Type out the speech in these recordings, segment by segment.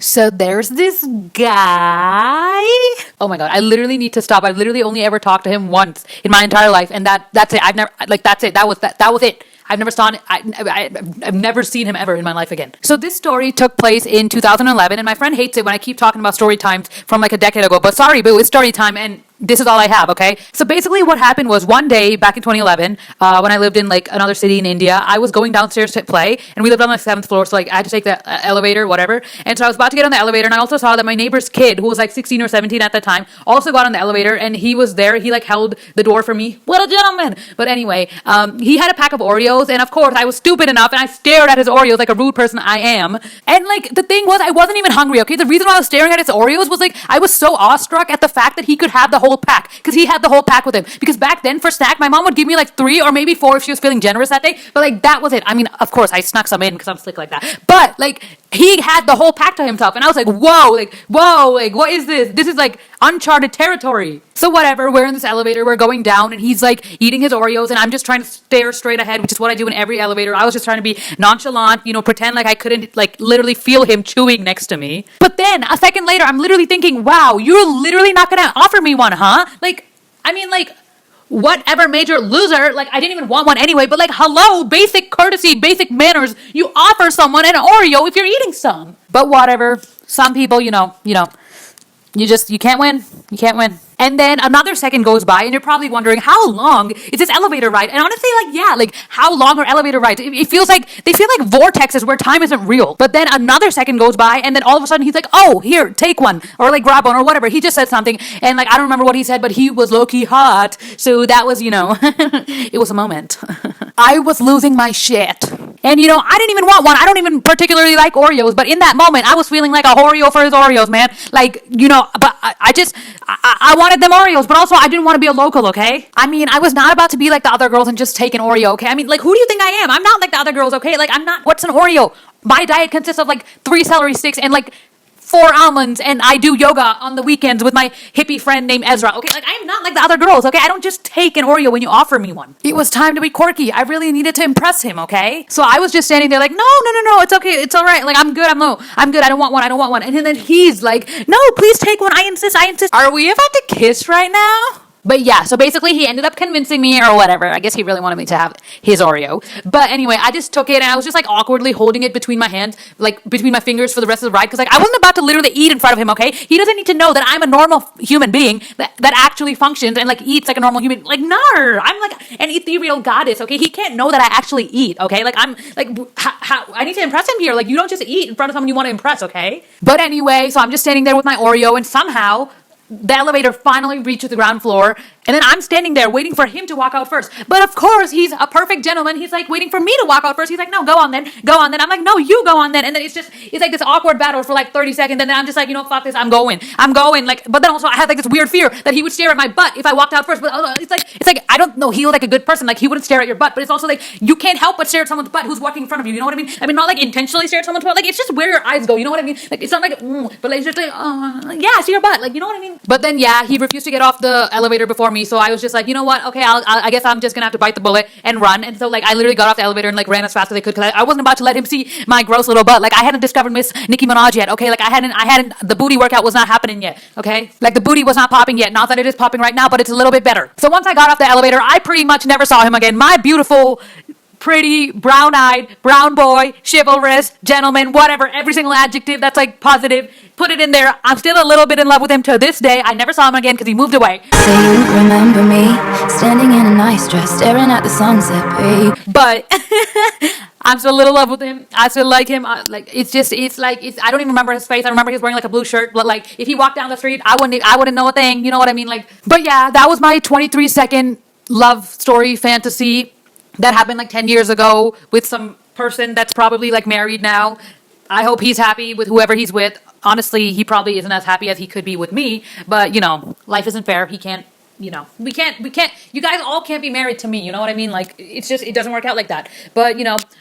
So there's this guy. Oh my god, I literally need to stop. I've literally only ever talked to him once in my entire life, and that's it. I've never that's it. That was it. I've never seen him ever in my life again. So this story took place in 2011, and my friend hates it when I keep talking about story times from like a decade ago. But sorry, boo, it's story time, and this is all I have, okay? So basically what happened was one day back in 2011, when I lived in like another city in India, I was going downstairs to play, and we lived on the 7th floor, so like I had to take the elevator, whatever. And so I was about to get on the elevator, and I also saw that my neighbor's kid, who was like 16 or 17 at the time, also got on the elevator, and he was there. He like held the door for me. What a gentleman! But anyway, he had a pack of Oreos, and of course I was stupid enough, and I stared at his Oreos like a rude person I am. And like the thing was, I wasn't even hungry, okay? The reason why I was staring at his Oreos was like I was so awestruck at the fact that he could have the whole pack, because he had the whole pack with him. Because back then for snack, my mom would give me like 3 or maybe 4 if she was feeling generous that day, but like that was it. I mean, of course I snuck some in because I'm slick like that, but like he had the whole pack to himself, and I was like, whoa, like what is this? This is like uncharted territory. So whatever, we're in this elevator, we're going down, and he's like eating his Oreos, and I'm just trying to stare straight ahead, which is what I do in every elevator. I was just trying to be nonchalant, pretend like I couldn't like literally feel him chewing next to me. But then a second later, I'm literally thinking, wow, you're literally not gonna offer me one, huh? Whatever major loser, like I didn't even want one anyway, but like hello, basic courtesy, basic manners, you offer someone an Oreo if you're eating some. But whatever, some people, you can't win. And then another second goes by, and you're probably wondering, how long is this elevator ride? And honestly, how long are elevator rides? It feels like, they feel like vortexes where time isn't real. But then another second goes by, and then all of a sudden he's like, oh, here, take one, or like grab one, or whatever. He just said something, and like, I don't remember what he said, but he was low-key hot. So that was, it was a moment. I was losing my shit. And I didn't even want one. I don't even particularly like Oreos, but in that moment, I was feeling like a Oreo for his Oreos, man. But I wanted them Oreos, but also I didn't want to be a local, okay? I mean, I was not about to be like the other girls and just take an Oreo, okay? I mean, like, who do you think I am? I'm not like the other girls, okay? Like, I'm not, what's an Oreo? My diet consists of like 3 celery sticks and like 4 almonds, and I do yoga on the weekends with my hippie friend named Ezra, okay? Like, I'm not like the other girls, okay? I don't just take an Oreo when you offer me one. It was time to be quirky. I really needed to impress him, okay? So I was just standing there like, no, it's okay, it's all right. Like, I'm good, I'm good, I don't want one. And then he's like, no, please take one, I insist. Are we about to kiss right now? But yeah, so basically he ended up convincing me or whatever. I guess he really wanted me to have his Oreo. But anyway, I just took it, and I was just like awkwardly holding it between my hands, like between my fingers for the rest of the ride. Because like I wasn't about to literally eat in front of him, okay? He doesn't need to know that I'm a normal human being that actually functions and like eats like a normal human. Like, no, I'm like an ethereal goddess, okay? He can't know that I actually eat, okay? Like I'm like, how I need to impress him here. Like, you don't just eat in front of someone you want to impress, okay? But anyway, so I'm just standing there with my Oreo, and somehow the elevator finally reaches the ground floor, and then I'm standing there waiting for him to walk out first. But of course, he's a perfect gentleman. He's like waiting for me to walk out first. He's like, no, go on then. I'm like, no, you go on then. And then it's like this awkward battle for like 30 seconds. And then I'm just like, fuck this. I'm going. Like, but then also I had like this weird fear that he would stare at my butt if I walked out first. But it's like, I don't know. He was like a good person. Like, he wouldn't stare at your butt, but it's also like, you can't help but stare at someone's butt who's walking in front of you. You know what I mean? I mean, not like intentionally stare at someone's butt. Like, it's just where your eyes go. You know what I mean? Like, it's not like, but like, it's just like, yeah, see your butt. Like, you know what I mean? But then, yeah, he refused to get off the elevator before me. So I was just like, you know what? Okay, I guess I'm just gonna have to bite the bullet and run. And so like I literally got off the elevator and like ran as fast as I could, because I wasn't about to let him see my gross little butt. Like, I hadn't discovered Miss Nicki Minaj yet, okay? Like I hadn't the booty workout was not happening yet, okay? Like, the booty was not popping yet. Not that it is popping right now, but it's a little bit better. So once I got off the elevator, I pretty much never saw him again. My beautiful, pretty, brown-eyed, brown boy, chivalrous, gentleman, whatever, every single adjective that's like positive, put it in there. I'm still a little bit in love with him to this day. I never saw him again because he moved away. Say you remember me, standing in a nice dress, staring at the sunset, babe. But I'm still a little in love with him. I still like him. I don't even remember his face. I remember he was wearing like a blue shirt, but like if he walked down the street, I wouldn't know a thing. You know what I mean? Like, but yeah, that was my 23-second love story fantasy that happened like 10 years ago with some person that's probably like married now. I hope he's happy with whoever he's with. Honestly, he probably isn't as happy as he could be with me, but life isn't fair. He can't, we can't, you guys all can't be married to me. You know what I mean? Like, it doesn't work out like that. But,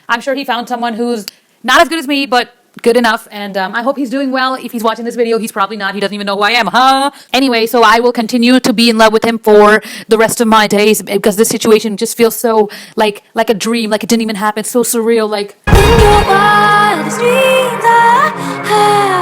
I'm sure he found someone who's not as good as me, but good enough. And I hope he's doing well. If he's watching this video, he's probably not. He doesn't even know who I am, huh? Anyway, so I will continue to be in love with him for the rest of my days, because this situation just feels so like a dream, like it didn't even happen. So surreal, like in your wildest dreams I have